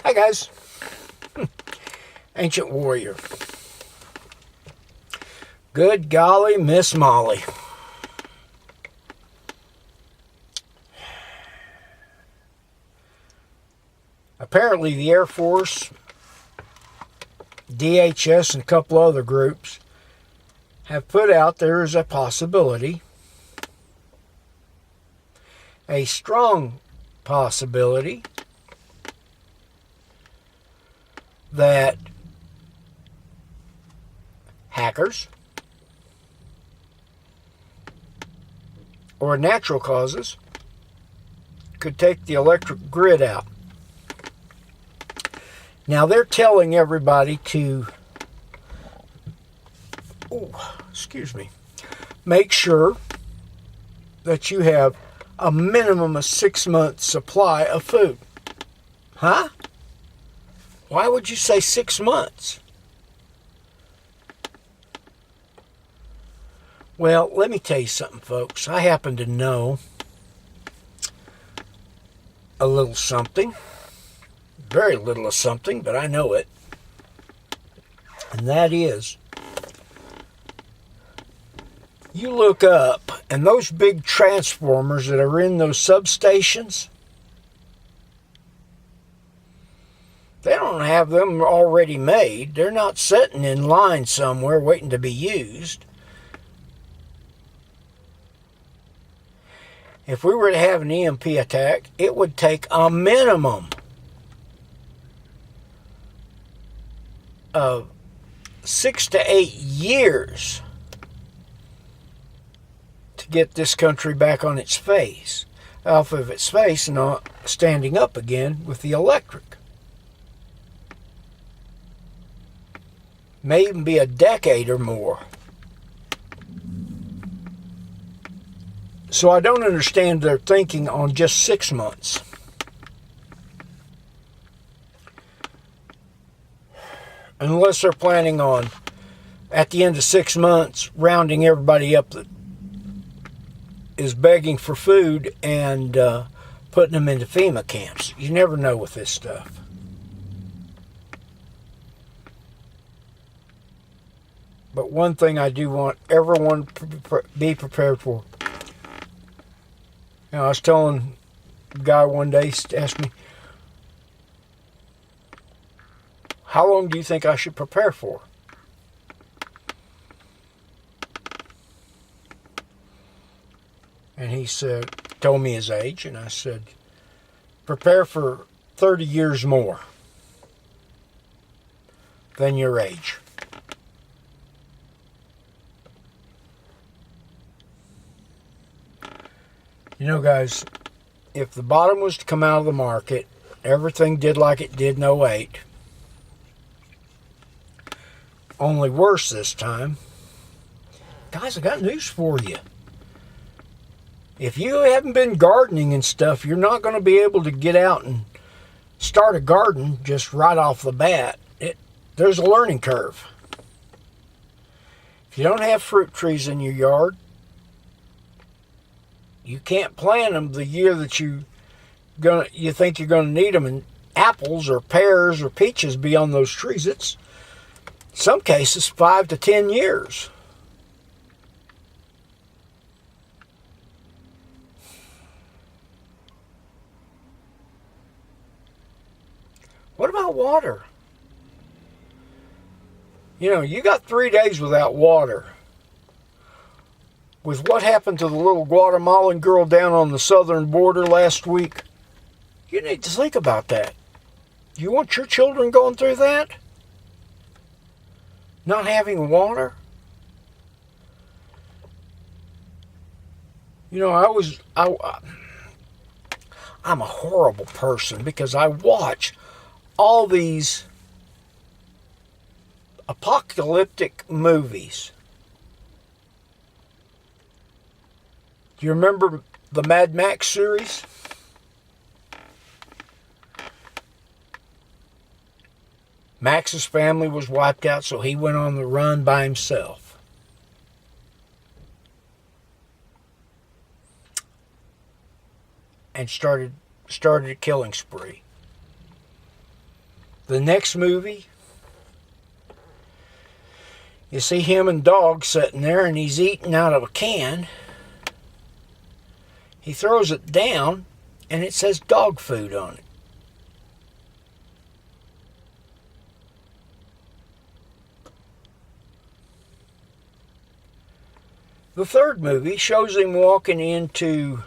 Hi guys. Ancient Warrior. Good golly, Miss Molly. Apparently the Air Force, DHS, and a couple other groups have put out there is a possibility, a strong possibility, that hackers or natural causes could take the electric grid out. Now they're telling everybody to, make sure that you have a minimum of 6 months supply of food. Huh? Why would you say 6 months? Well, let me tell you something, folks. I happen to know a little something. Very little of something, but I know it. And that is, you look up, and those big transformers that are in those substations, they don't have them already made. They're not sitting in line somewhere waiting to be used. If we were to have an EMP attack, it would take a minimum of 6 to 8 years to get this country back on its face, off of its face, and standing up again with the electric. May even be a decade or more. So I don't understand their thinking on just 6 months. Unless they're planning on, at the end of 6 months, rounding everybody up that is begging for food and putting them into FEMA camps. You never know with this stuff. But one thing I do want everyone to be prepared for. You know, I was telling a guy one day, asked me, how long do you think I should prepare for? And he said, told me his age, and I said, prepare for 30 years more than your age. You know, guys, if the bottom was to come out of the market, everything did like it did in '08, only worse this time. Guys, I got news for you. If you haven't been gardening and stuff, you're not going to be able to get out and start a garden just right off the bat. There's a learning curve. If you don't have fruit trees in your yard, you can't plant them the year that you think you're going to need them, and apples or pears or peaches be on those trees. It's, in some cases, 5 to 10 years. What about water? You know, you got 3 days without water. With what happened to the little Guatemalan girl down on the southern border last week, you need to think about that. You want your children going through that? Not having water? You know, I'm a horrible person because I watch all these apocalyptic movies. Do you remember the Mad Max series? Max's family was wiped out, so he went on the run by himself. And started a killing spree. The next movie, you see him and dog sitting there, and he's eating out of a can. He throws it down, and it says dog food on it. The third movie shows him walking into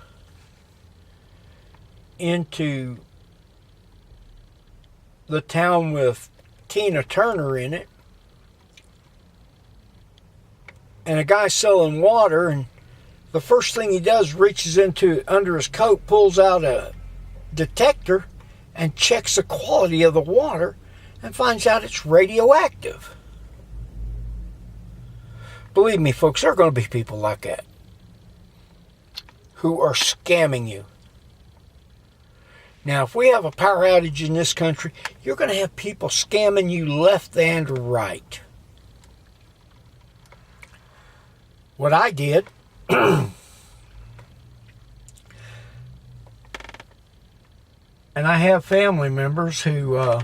the town with Tina Turner in it. And a guy selling water, and the first thing he does, reaches into under his coat, pulls out a detector and checks the quality of the water and finds out it's radioactive. Believe me, folks, there are going to be people like that who are scamming you. Now, if we have a power outage in this country, you're going to have people scamming you left and right. What I did, and I have family members who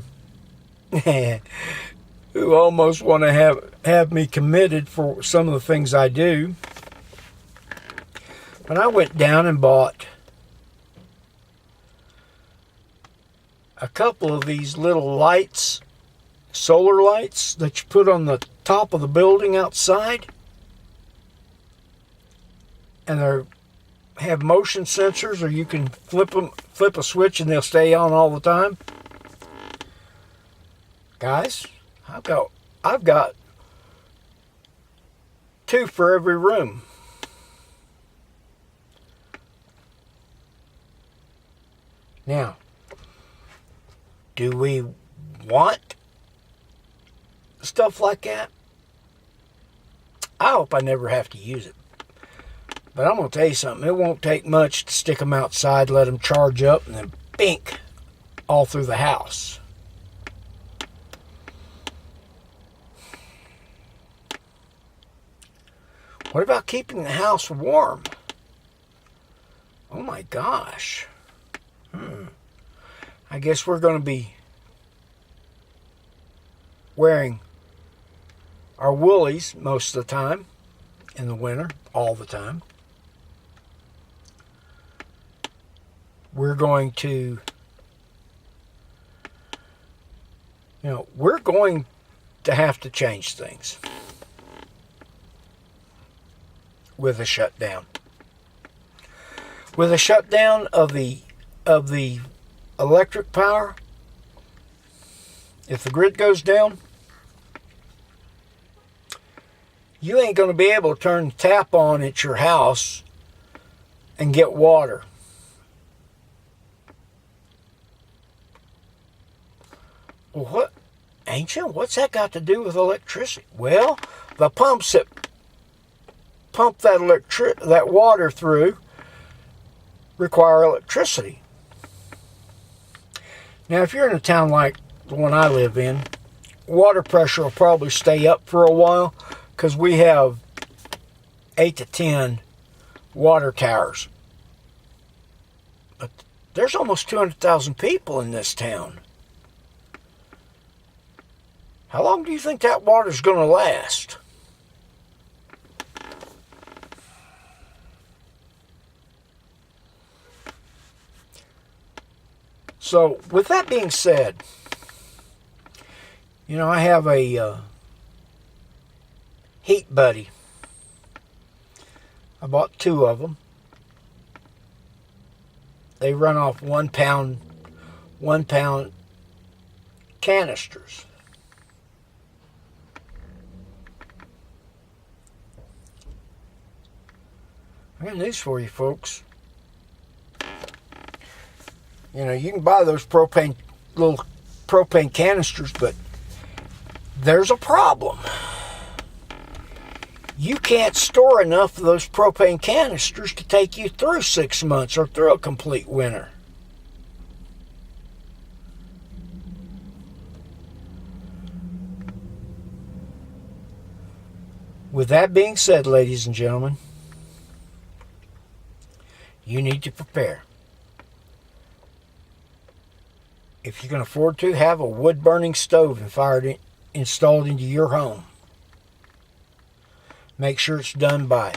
who almost want to have me committed for some of the things I do. But I went down and bought a couple of these little lights, solar lights that you put on the top of the building outside. And they have motion sensors, or you can flip a switch and they'll stay on all the time. Guys, I've got 2 for every room. Now, do we want stuff like that? I hope I never have to use it. But I'm going to tell you something. It won't take much to stick them outside, let them charge up, and then bink, all through the house. What about keeping the house warm? Oh my gosh. I guess we're going to be wearing our woolies most of the time in the winter, all the time. We're going to, we're going to have to change things with a shutdown. With a shutdown of the electric power, if the grid goes down, you ain't going to be able to turn the tap on at your house and get water. Well, what, ancient? What's that got to do with electricity? Well, the pumps that pump that water through require electricity. Now, if you're in a town like the one I live in, water pressure will probably stay up for a while because we have 8 to 10 water towers. But there's almost 200,000 people in this town. How long do you think that water's going to last? So, with that being said, I have a heat buddy. I bought 2 of them. They run off 1 pound canisters. I got news for you, folks. You can buy those little propane canisters, but there's a problem. You can't store enough of those propane canisters to take you through 6 months or through a complete winter. With that being said, ladies and gentlemen, you need to prepare. if you can afford to, have a wood-burning stove installed into your home. Make sure it's done by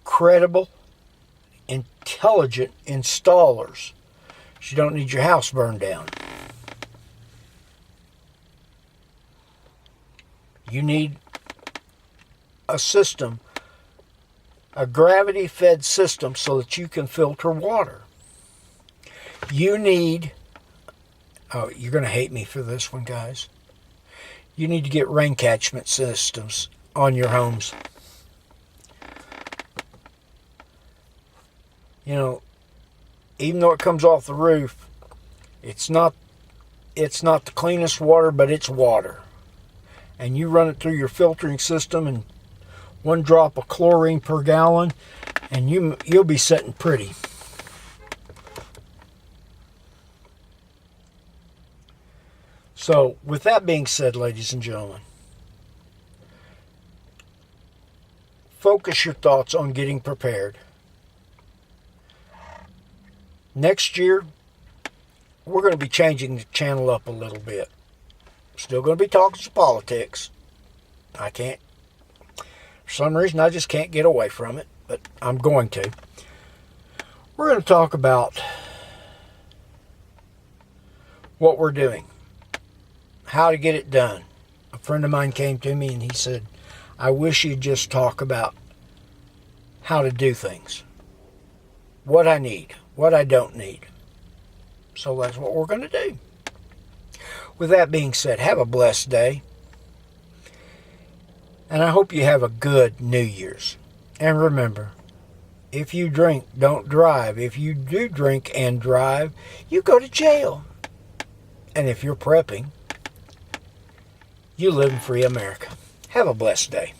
credible, intelligent installers. You don't need your house burned down. You need a system, a gravity-fed system, so that you can filter water. You need, oh, you're going to hate me for this one, guys. You need to get rain catchment systems on your homes. You know, even though it comes off the roof, it's not the cleanest water, but it's water. And you run it through your filtering system, and 1 drop of chlorine per gallon, and you'll be sitting pretty. So, with that being said, ladies and gentlemen, focus your thoughts on getting prepared. Next year, we're going to be changing the channel up a little bit. Still going to be talking some politics. For some reason, I just can't get away from it, but I'm going to. We're going to talk about what we're doing, how to get it done. A friend of mine came to me and he said, I wish you'd just talk about how to do things. What I need, what I don't need. So that's what we're going to do. With that being said, have a blessed day. And I hope you have a good New Year's. And remember, if you drink, don't drive. If you do drink and drive, you go to jail. And if you're prepping, you live in free America. Have a blessed day.